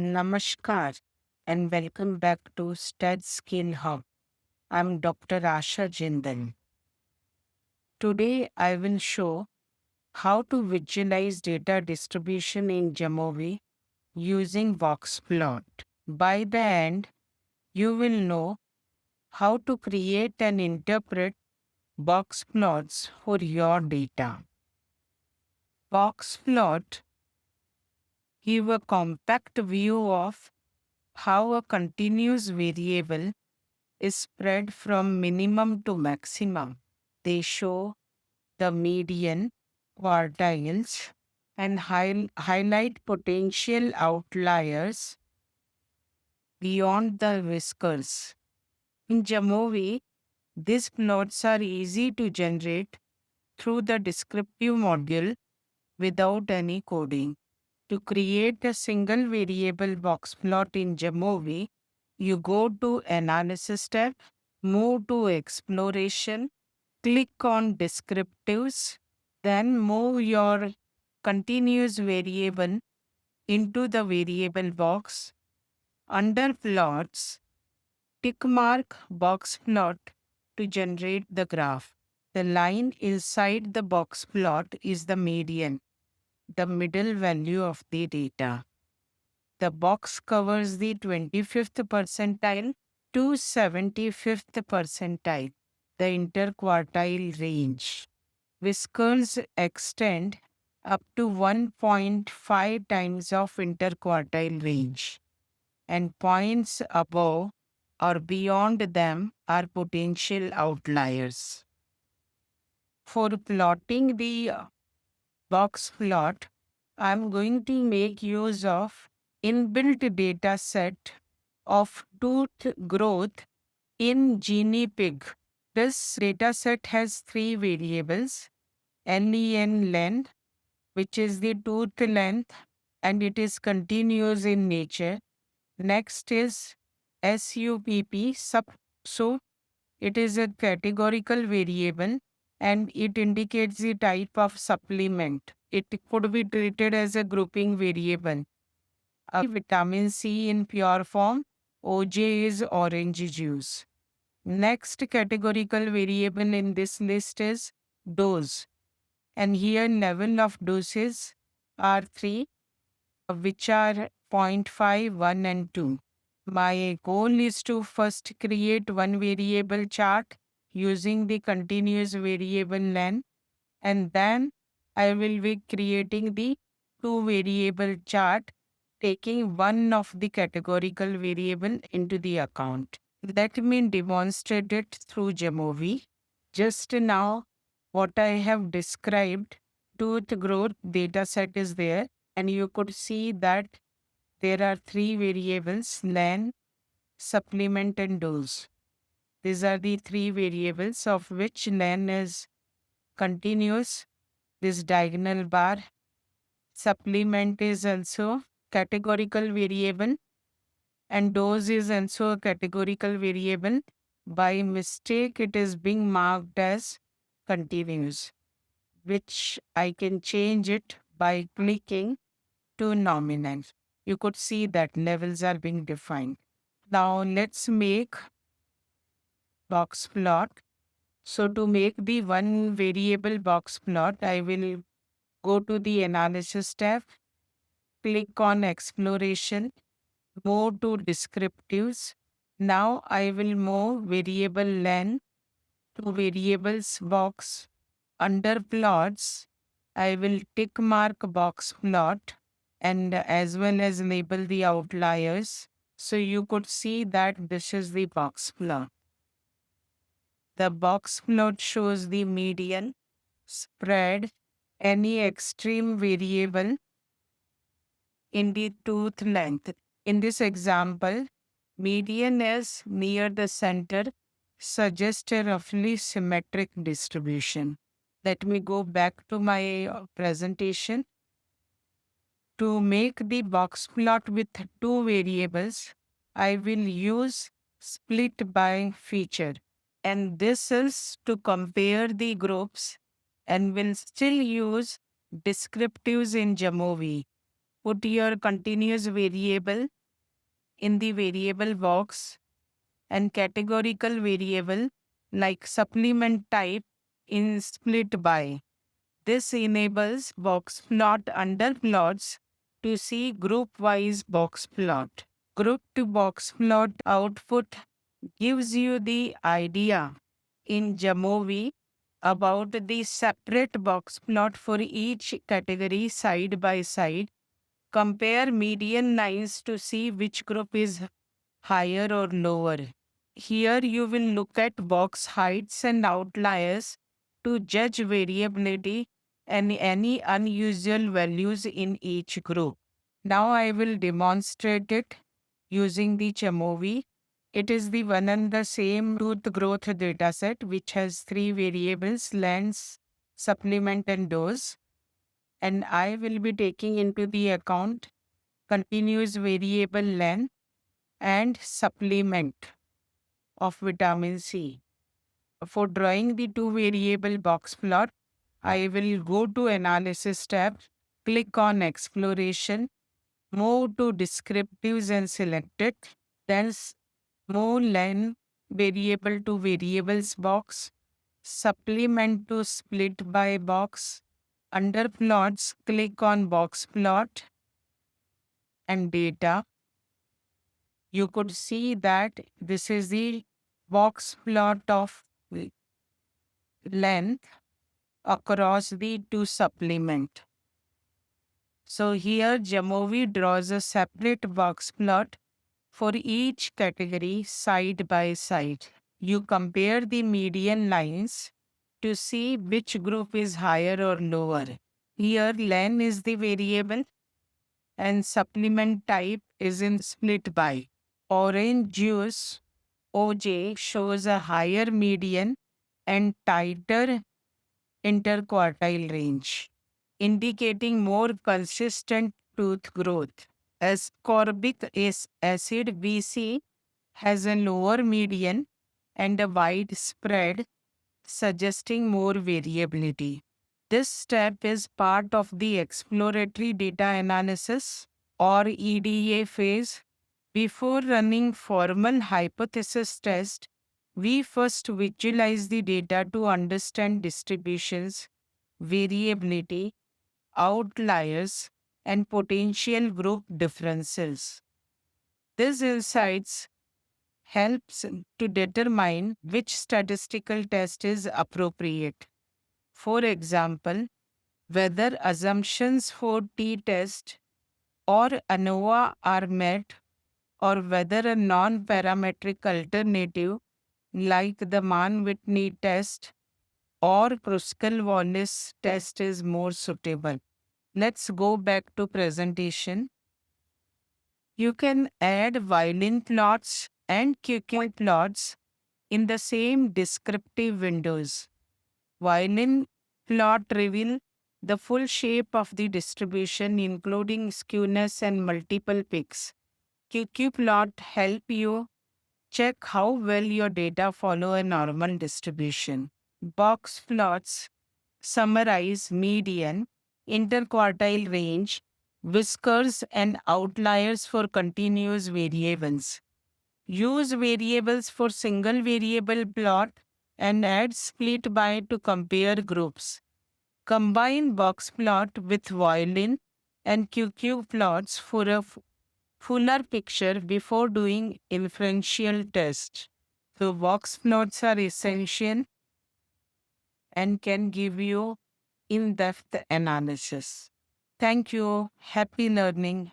Namaskar and welcome back to Stud Skill Hub. I'm Dr. Asha Jindal. Today I will show how to visualize data distribution in jamovi using Boxplot. By the end, you will know how to create and interpret box plots for your data. Boxplot give a compact view of how a continuous variable is spread from minimum to maximum. They show the median, quartiles, and highlight potential outliers beyond the whiskers. In Jamovi, these plots are easy to generate through the descriptive module without any coding. To create a single variable box plot in Jamovi, you go to Analysis tab, move to Exploration, click on Descriptives, then move your continuous variable into the variable box. Under Plots, tick mark box plot to generate the graph. The line inside the box plot is the median, the middle value of the data. The box covers the 25th percentile to 75th percentile, the interquartile range. Whiskers extend up to 1.5 times of interquartile range, and points above or beyond them are potential outliers. For plotting the box plot, I'm going to make use of inbuilt data set of tooth growth in Pig. This data set has three variables: NEN length, which is the tooth length, and it is continuous in nature. Next is SUPP, so it is a categorical variable and it indicates the type of supplement. It could be treated as a grouping variable. Vitamin C in pure form, OJ is orange juice. Next categorical variable in this list is dose. And here level of doses are three, which are zero point 0.5, 1 and 2. My goal is to first create one variable chart using the continuous variable len, and then I will be creating the two variable chart taking one of the categorical variable into the account. Let me demonstrate it through Jamovi. Just now, what I have described, tooth growth data set is there, and you could see that there are three variables: len, supplement, and dose. These are the three variables of which len is continuous, this diagonal bar. Supplement is also categorical variable, and dose is also a categorical variable. By mistake, it is being marked as continuous, which I can change it by clicking to nominal. You could see that levels are being defined. Now let's make box plot. So to make the one variable box plot, I will go to the analysis tab, click on exploration, move to descriptives. Now I will move variable len to variables box. Under plots, I will tick mark box plot and as well as label the outliers. So you could see that this is the box plot. The box plot shows the median, spread, any extreme variable in the tooth length. In this example, median is near the center, suggests a roughly symmetric distribution. Let me go back to my presentation. To make the box plot with two variables, I will use split by feature. And this is to compare the groups and will still use descriptives in Jamovi. Put your continuous variable in the variable box and categorical variable like supplement type in split by. This enables boxplot underplots to see group-wise boxplot. Group to boxplot output gives you the idea in jamovi about the separate boxplot for each category side by side. Compare median lines to see which group is higher or lower. Here you will look at box heights and outliers to judge variability and any unusual values in each group. Now I will demonstrate it using the jamovi. It is the one and the same tooth growth dataset which has three variables: length, supplement, and dose. And I will be taking into the account continuous variable length and supplement of vitamin C. For drawing the two variable box plot, I will go to Analysis tab, click on Exploration, move to Descriptives and select it, then move Len variable to variables box, supplement to split by box. Under plots, click on box plot and data. You could see that this is the box plot of length across the two supplement. So here Jamovi draws a separate box plot for each category side by side. You compare the median lines to see which group is higher or lower. Here len is the variable and supplement type is in split by. Orange juice OJ shows a higher median and tighter interquartile range, indicating more consistent tooth growth. Ascorbic acid VC has a lower median and a wide spread, suggesting more variability. This step is part of the exploratory data analysis or EDA phase. Before running formal hypothesis test, we first visualize the data to understand distributions, variability, outliers, and potential group differences. These insights helps to determine which statistical test is appropriate. For example, whether assumptions for t-test or ANOVA are met, or whether a non-parametric alternative like the Mann-Whitney test or Kruskal-Wallis test is more suitable. Let's go back to presentation. You can add violin plots and QQ plots in the same descriptive windows. Violin plot reveal the full shape of the distribution including skewness and multiple peaks. QQ plot help you check how well your data follow a normal distribution. Box plots summarize median, interquartile range, whiskers, and outliers for continuous variables. Use variables for single variable plot and add split by to compare groups. Combine box plot with violin and QQ plots for a fuller picture before doing inferential test. So box plots are essential and can give you in-depth analysis. Thank you. Happy learning.